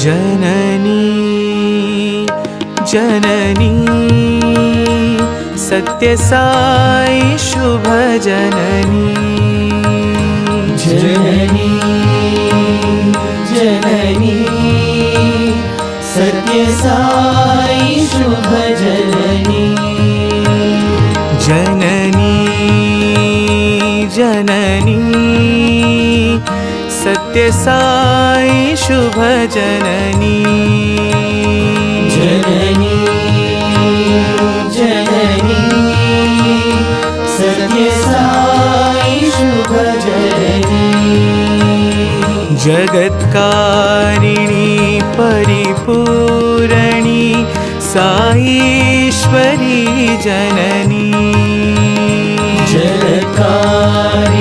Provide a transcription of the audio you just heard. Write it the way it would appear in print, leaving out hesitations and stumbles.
जननी जननी सत्यसाई शुभ जननी जननी जननी सत्यसाई शुभ जननी जननी जननी सत्यसाई शुभ जननी जननी जननी सत्यसाई शुभ जननी जगत्कारिणी परिपूरणी साईश्वरी जननी जगत्कारिणी